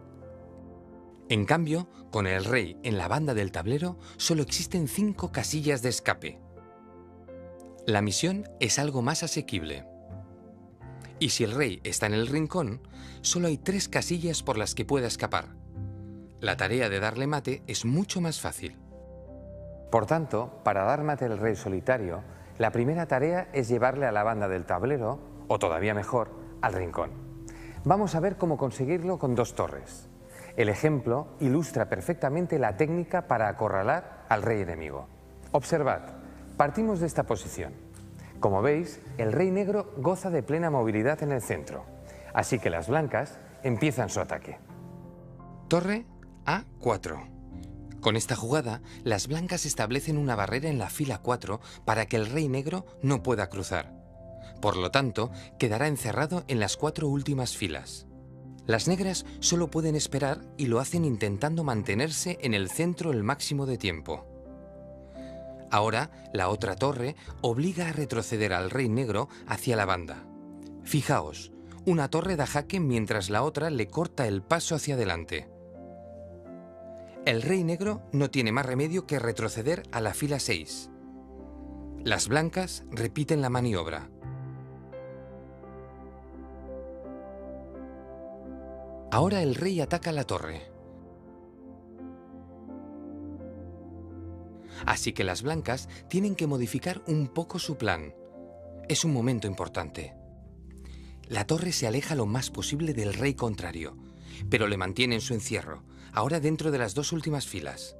En cambio, con el rey en la banda del tablero, solo existen 5 casillas de escape. La misión es algo más asequible. Y si el rey está en el rincón, solo hay 3 casillas por las que pueda escapar. La tarea de darle mate es mucho más fácil. Por tanto, para dar mate al rey solitario, la primera tarea es llevarle a la banda del tablero, o todavía mejor, al rincón. Vamos a ver cómo conseguirlo con 2 torres. El ejemplo ilustra perfectamente la técnica para acorralar al rey enemigo. Observad, partimos de esta posición. Como veis, el rey negro goza de plena movilidad en el centro, así que las blancas empiezan su ataque. Torre A4. Con esta jugada, las blancas establecen una barrera en la fila 4 para que el rey negro no pueda cruzar. Por lo tanto, quedará encerrado en las 4 últimas filas. Las negras solo pueden esperar y lo hacen intentando mantenerse en el centro el máximo de tiempo. Ahora, la otra torre obliga a retroceder al rey negro hacia la banda. Fijaos, una torre da jaque mientras la otra le corta el paso hacia adelante. El rey negro no tiene más remedio que retroceder a la fila 6. Las blancas repiten la maniobra. Ahora el rey ataca la torre. Así que las blancas tienen que modificar un poco su plan. Es un momento importante. La torre se aleja lo más posible del rey contrario, pero le mantiene en su encierro, ahora dentro de las 2 últimas filas.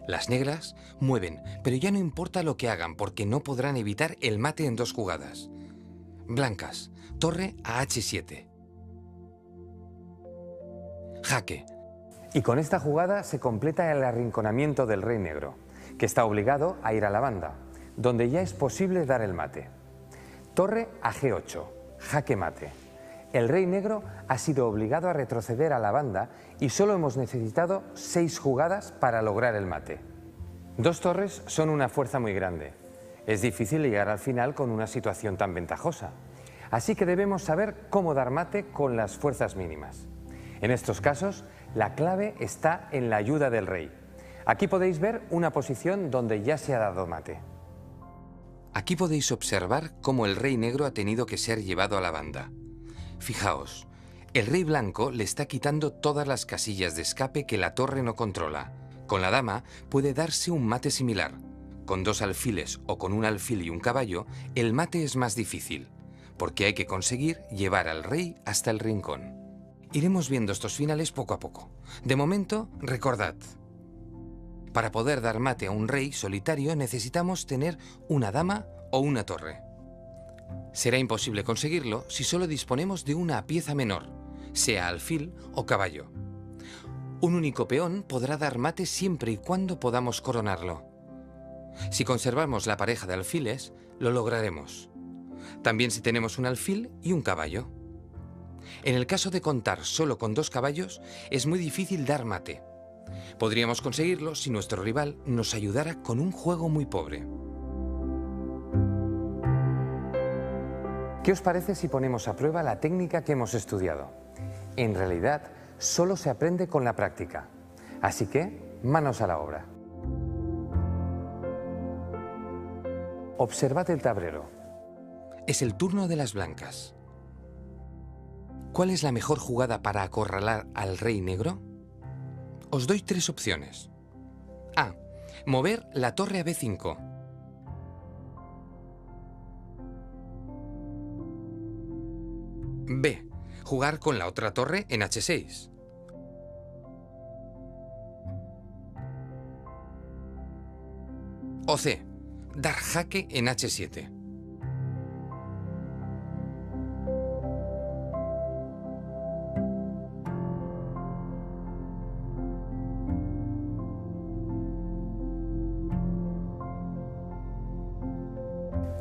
Las negras mueven, pero ya no importa lo que hagan porque no podrán evitar el mate en 2 jugadas. Blancas. Torre a H7. Jaque. Y con esta jugada se completa el arrinconamiento del rey negro, que está obligado a ir a la banda, donde ya es posible dar el mate. Torre a G8, jaque mate. El rey negro ha sido obligado a retroceder a la banda y solo hemos necesitado 6 jugadas para lograr el mate. 2 torres son una fuerza muy grande. Es difícil llegar al final con una situación tan ventajosa. Así que debemos saber cómo dar mate con las fuerzas mínimas. En estos casos, la clave está en la ayuda del rey. Aquí podéis ver una posición donde ya se ha dado mate. Aquí podéis observar cómo el rey negro ha tenido que ser llevado a la banda. Fijaos, el rey blanco le está quitando todas las casillas de escape que la torre no controla. Con la dama puede darse un mate similar. Con 2 alfiles o con un alfil y un caballo, el mate es más difícil, porque hay que conseguir llevar al rey hasta el rincón. Iremos viendo estos finales poco a poco. De momento, recordad, para poder dar mate a un rey solitario necesitamos tener una dama o una torre. Será imposible conseguirlo si solo disponemos de una pieza menor, sea alfil o caballo. Un único peón podrá dar mate siempre y cuando podamos coronarlo. Si conservamos la pareja de alfiles, lo lograremos. También si tenemos un alfil y un caballo. En el caso de contar solo con 2 caballos, es muy difícil dar mate. Podríamos conseguirlo si nuestro rival nos ayudara con un juego muy pobre. ¿Qué os parece si ponemos a prueba la técnica que hemos estudiado? En realidad, solo se aprende con la práctica. Así que, manos a la obra. Observad el tablero. Es el turno de las blancas. ¿Cuál es la mejor jugada para acorralar al rey negro? Os doy 3 opciones. A. Mover la torre a B5. B. Jugar con la otra torre en H6. O C. Dar jaque en H7.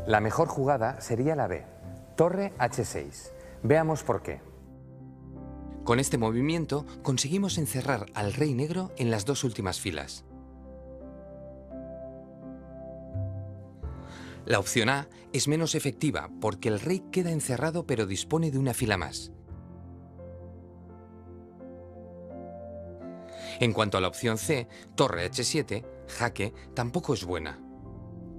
La mejor jugada sería la B, torre H6. Veamos por qué. Con este movimiento conseguimos encerrar al rey negro en las 2 últimas filas. La opción A es menos efectiva porque el rey queda encerrado pero dispone de una fila más. En cuanto a la opción C, torre H7, jaque, tampoco es buena.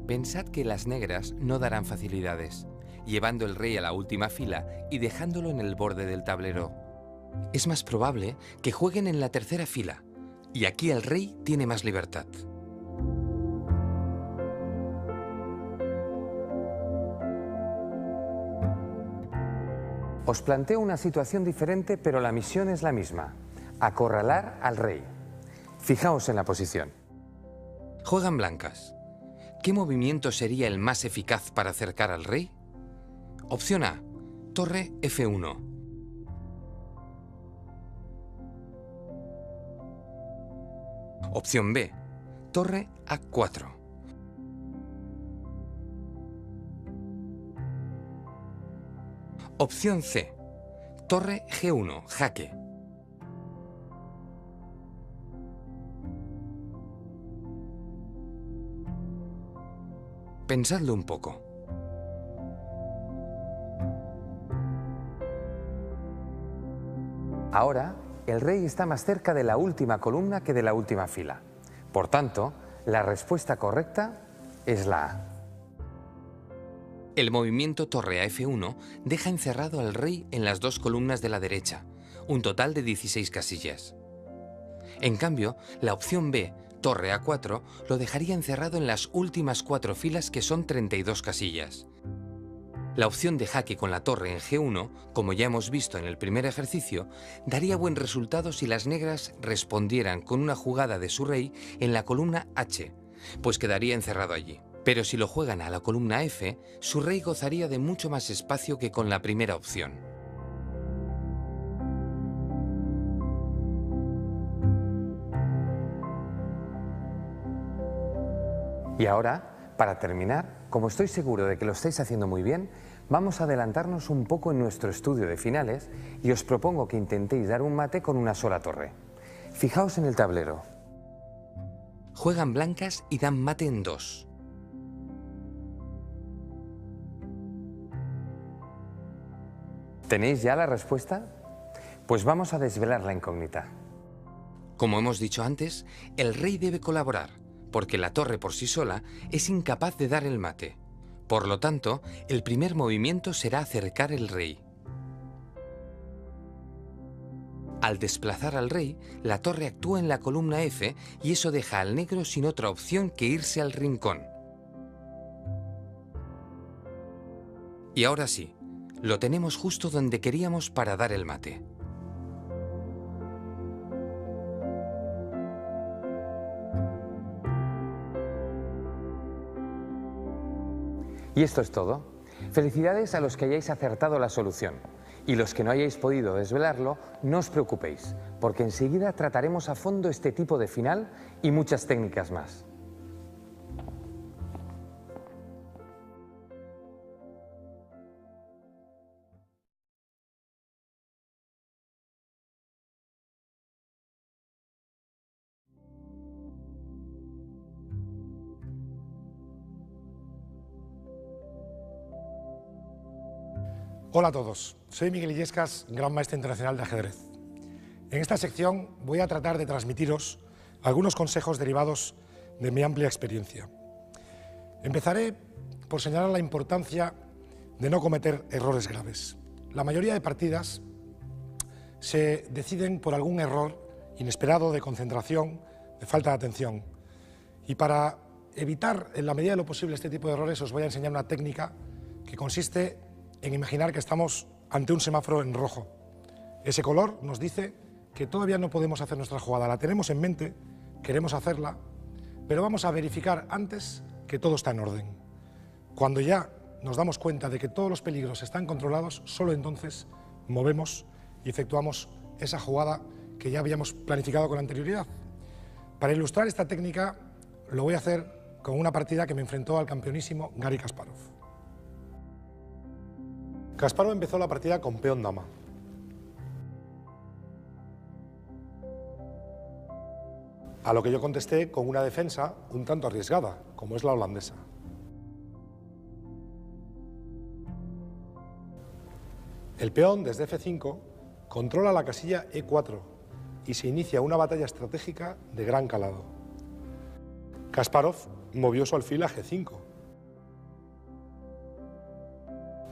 Pensad que las negras no darán facilidades, llevando el rey a la última fila y dejándolo en el borde del tablero. Es más probable que jueguen en la tercera fila, y aquí el rey tiene más libertad. Os planteo una situación diferente, pero la misión es la misma: acorralar al rey. Fijaos en la posición. Juegan blancas. ¿Qué movimiento sería el más eficaz para acercar al rey? Opción A, torre F1. Opción B, torre A4. Opción C, torre G1, jaque. Pensadlo un poco. Ahora, el rey está más cerca de la última columna que de la última fila. Por tanto, la respuesta correcta es la A. El movimiento torre a F1 deja encerrado al rey en las 2 columnas de la derecha, un total de 16 casillas. En cambio, la opción B, torre A4, lo dejaría encerrado en las últimas 4 filas, que son 32 casillas. La opción de jaque con la torre en G1, como ya hemos visto en el primer ejercicio, daría buen resultado si las negras respondieran con una jugada de su rey en la columna H, pues quedaría encerrado allí. Pero si lo juegan a la columna F, su rey gozaría de mucho más espacio que con la primera opción. Y ahora, para terminar, como estoy seguro de que lo estáis haciendo muy bien, vamos a adelantarnos un poco en nuestro estudio de finales y os propongo que intentéis dar un mate con una sola torre. Fijaos en el tablero. Juegan blancas y dan mate en 2. ¿Tenéis ya la respuesta? Pues vamos a desvelar la incógnita. Como hemos dicho antes, el rey debe colaborar, porque la torre por sí sola es incapaz de dar el mate. Por lo tanto, el primer movimiento será acercar el rey. Al desplazar al rey, la torre actúa en la columna F y eso deja al negro sin otra opción que irse al rincón. Y ahora sí, lo tenemos justo donde queríamos para dar el mate. Y esto es todo. Felicidades a los que hayáis acertado la solución. Y los que no hayáis podido desvelarlo, no os preocupéis, porque enseguida trataremos a fondo este tipo de final y muchas técnicas más. Hola a todos, soy Miguel Illescas, Gran Maestre Internacional de Ajedrez. En esta sección voy a tratar de transmitiros algunos consejos derivados de mi amplia experiencia. Empezaré por señalar la importancia de no cometer errores graves. La mayoría de partidas se deciden por algún error inesperado de concentración, de falta de atención. Y para evitar en la medida de lo posible este tipo de errores os voy a enseñar una técnica que consiste en imaginar que estamos ante un semáforo en rojo. Ese color nos dice que todavía no podemos hacer nuestra jugada. La tenemos en mente, queremos hacerla, pero vamos a verificar antes que todo está en orden. Cuando ya nos damos cuenta de que todos los peligros están controlados, solo entonces movemos y efectuamos esa jugada que ya habíamos planificado con anterioridad. Para ilustrar esta técnica lo voy a hacer con una partida que me enfrentó al campeonísimo Garry Kasparov. Kasparov empezó la partida con peón dama. A lo que yo contesté con una defensa un tanto arriesgada, como es la holandesa. El peón desde F5 controla la casilla E4 y se inicia una batalla estratégica de gran calado. Kasparov movió su alfil a G5,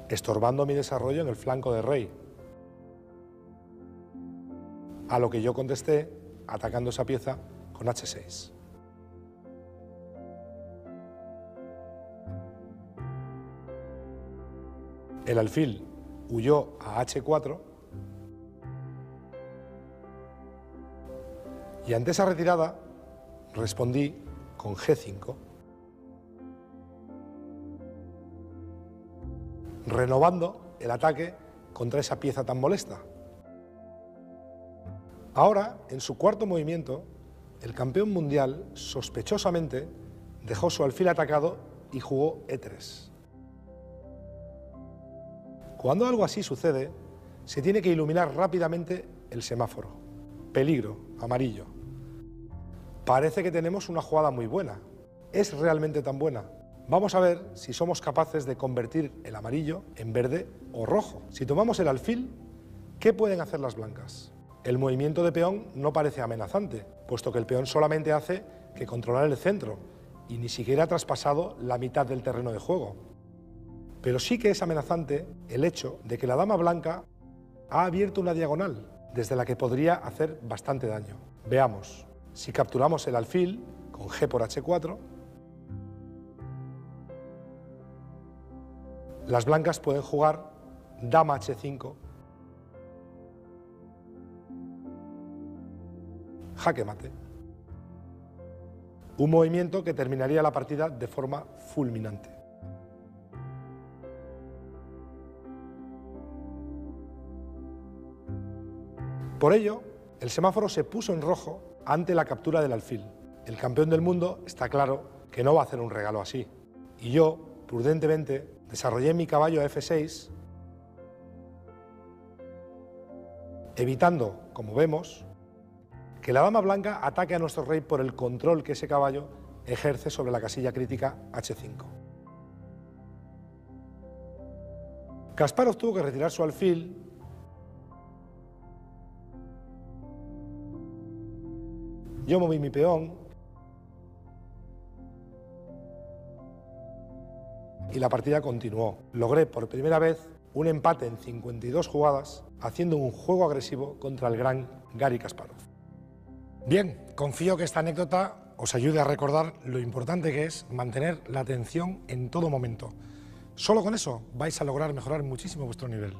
estorbando mi desarrollo en el flanco de rey. A lo que yo contesté atacando esa pieza con H6. El alfil huyó a H4 y ante esa retirada respondí con G5, renovando el ataque contra esa pieza tan molesta. Ahora, en su cuarto movimiento, el campeón mundial sospechosamente dejó su alfil atacado y jugó E3. Cuando algo así sucede, se tiene que iluminar rápidamente el semáforo. Peligro, amarillo. Parece que tenemos una jugada muy buena. ¿Es realmente tan buena? Vamos a ver si somos capaces de convertir el amarillo en verde o rojo. Si tomamos el alfil, ¿qué pueden hacer las blancas? El movimiento de peón no parece amenazante, puesto que el peón solamente hace que controlar el centro y ni siquiera ha traspasado la mitad del terreno de juego. Pero sí que es amenazante el hecho de que la dama blanca ha abierto una diagonal desde la que podría hacer bastante daño. Veamos, si capturamos el alfil con G por H4, las blancas pueden jugar dama H5, jaque mate. un movimiento que terminaría la partida de forma fulminante. Por ello, el semáforo se puso en rojo ante la captura del alfil. El campeón del mundo está claro que no va a hacer un regalo así. Y yo, prudentemente, desarrollé mi caballo a F6, evitando, como vemos, que la dama blanca ataque a nuestro rey por el control que ese caballo ejerce sobre la casilla crítica H5. Kasparov tuvo que retirar su alfil yo moví mi peón y la partida continuó. Logré por primera vez un empate en 52 jugadas, haciendo un juego agresivo contra el gran Garry Kasparov. Bien, confío que esta anécdota os ayude a recordar lo importante que es mantener la atención en todo momento. Solo con eso vais a lograr mejorar muchísimo vuestro nivel.